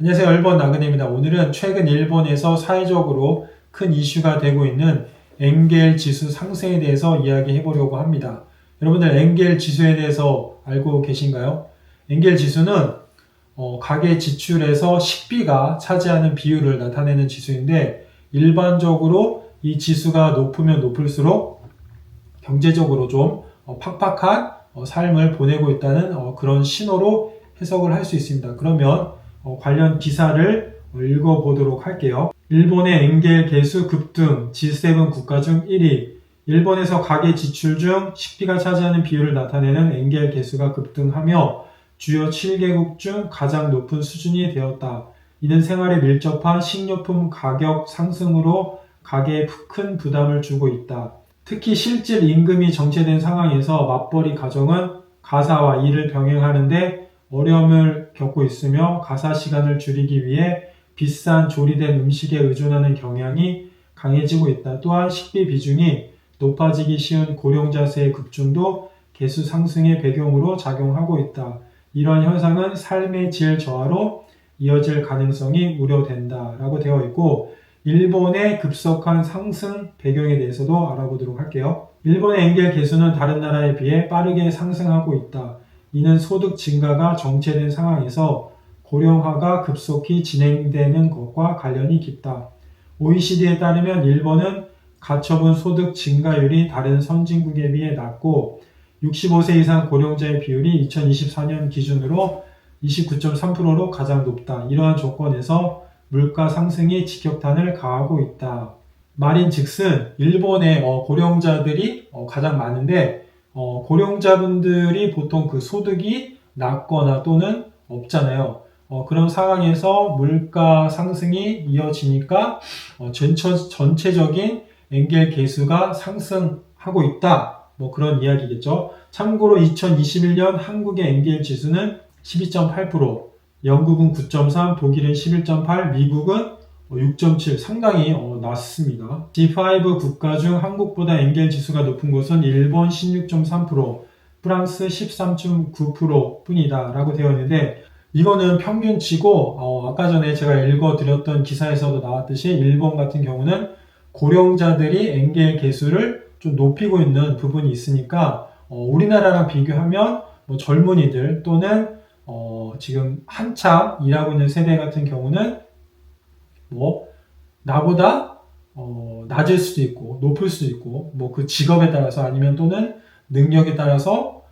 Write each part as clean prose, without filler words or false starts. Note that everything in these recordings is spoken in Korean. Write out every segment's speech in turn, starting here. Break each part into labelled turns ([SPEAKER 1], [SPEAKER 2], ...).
[SPEAKER 1] 안녕하세요. 일본 나그네입니다. 오늘은 최근 일본에서 사회적으로 큰 이슈가 되고 있는 엔겔 지수 상승에 대해서 이야기해 보려고 합니다. 여러분들 엔겔 지수에 대해서 알고 계신가요? 엔겔 지수는 가계 지출에서 식비가 차지하는 비율을 나타내는 지수인데, 일반적으로 이 지수가 높으면 높을수록 경제적으로 좀 팍팍한 삶을 보내고 있다는 그런 신호로 해석을 할 수 있습니다. 그러면 관련 기사를 읽어보도록 할게요. 일본의 엔겔 개수 급등, G7 국가 중 1위. 일본에서 가계 지출 중 식비가 차지하는 비율을 나타내는 엔겔 개수가 급등하며 주요 7개국 중 가장 높은 수준이 되었다. 이는 생활에 밀접한 식료품 가격 상승으로 가계에 큰 부담을 주고 있다. 특히 실질 임금이 정체된 상황에서 맞벌이 가정은 가사와 일을 병행하는데 어려움을 겪고 있으며, 가사 시간을 줄이기 위해 비싼 조리된 음식에 의존하는 경향이 강해지고 있다. 또한 식비 비중이 높아지기 쉬운 고령자 세의 급증도 개수 상승의 배경으로 작용하고 있다. 이러한 현상은 삶의 질 저하로 이어질 가능성이 우려된다 라고 되어 있고, 일본의 급속한 상승 배경에 대해서도 알아보도록 할게요. 일본의 엔겔 개수는 다른 나라에 비해 빠르게 상승하고 있다. 이는 소득 증가가 정체된 상황에서 고령화가 급속히 진행되는 것과 관련이 깊다. OECD에 따르면 일본은 가처분 소득 증가율이 다른 선진국에 비해 낮고, 65세 이상 고령자의 비율이 2024년 기준으로 29.3%로 가장 높다. 이러한 조건에서 물가 상승이 직격탄을 가하고 있다. 말인즉슨 일본의 고령자들이 가장 많은데, 고령자분들이 보통 그 소득이 낮거나 또는 없잖아요. 그런 상황에서 물가 상승이 이어지니까 전체적인 엔겔 개수가 상승하고 있다. 뭐 그런 이야기겠죠. 참고로 2021년 한국의 엔겔 지수는 12.8%, 영국은 9.3, 독일은 11.8, 미국은 6.7, 상당히 낮습니다. G5 국가 중 한국보다 엔겔 지수가 높은 곳은 일본 16.3%, 프랑스 13.9% 뿐이다 라고 되어 있는데, 이거는 평균치고 아까 전에 제가 읽어드렸던 기사에서도 나왔듯이 일본 같은 경우는 고령자들이 엔겔 개수를 좀 높이고 있는 부분이 있으니까 우리나라랑 비교하면 뭐 젊은이들 또는 지금 한참 일하고 있는 세대 같은 경우는 뭐 나보다 낮을 수도 있고 높을 수도 있고, 뭐 그 직업에 따라서 아니면 또는 능력에 따라서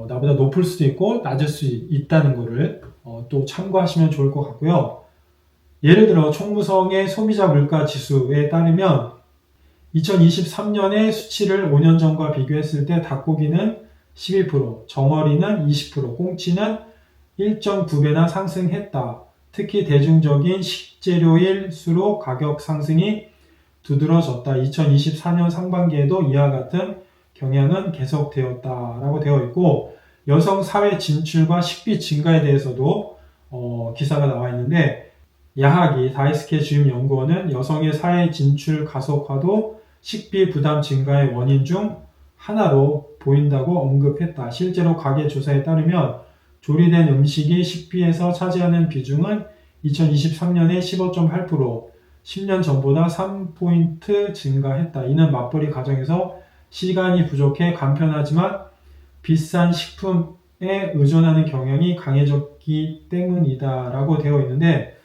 [SPEAKER 1] 나보다 높을 수도 있고 낮을 수 있다는 거를 또 참고하시면 좋을 것 같고요. 예를 들어 총무성의 소비자 물가 지수에 따르면 2023년의 수치를 5년 전과 비교했을 때 닭고기는 12%, 정어리는 20%, 꽁치는 1.9배나 상승했다. 특히 대중적인 식재료일수록 가격 상승이 두드러졌다. 2024년 상반기에도 이와 같은 경향은 계속되었다라고 되어 있고, 여성 사회 진출과 식비 증가에 대해서도 기사가 나와 있는데, 야하기 다이스케 주임 연구원은 여성의 사회 진출 가속화도 식비 부담 증가의 원인 중 하나로 보인다고 언급했다. 실제로 가계 조사에 따르면 조리된 음식이 식비에서 차지하는 비중은 2023년에 15.8%, 10년 전보다 3포인트 증가했다. 이는 맞벌이 가정에서 시간이 부족해 간편하지만 비싼 식품에 의존하는 경향이 강해졌기 때문이다 라고 되어 있는데,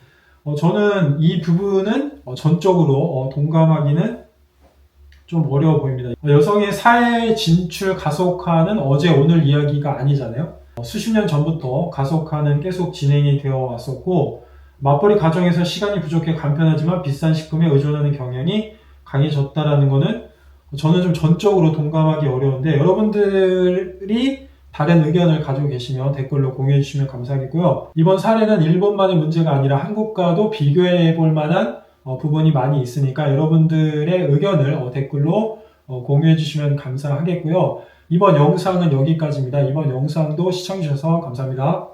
[SPEAKER 1] 저는 이 부분은 전적으로 동감하기는 좀 어려워 보입니다. 여성의 사회 진출 가속화는 어제 오늘 이야기가 아니잖아요. 수십 년 전부터 가속화는 계속 진행이 되어 왔었고, 맞벌이 가정에서 시간이 부족해 간편하지만 비싼 식품에 의존하는 경향이 강해졌다라는 거는 저는 좀 전적으로 동감하기 어려운데, 여러분들이 다른 의견을 가지고 계시면 댓글로 공유해 주시면 감사하겠고요. 이번 사례는 일본만의 문제가 아니라 한국과도 비교해 볼 만한 부분이 많이 있으니까 여러분들의 의견을 댓글로 공유해 주시면 감사하겠고요. 이번 영상은 여기까지입니다. 이번 영상도 시청해 주셔서 감사합니다.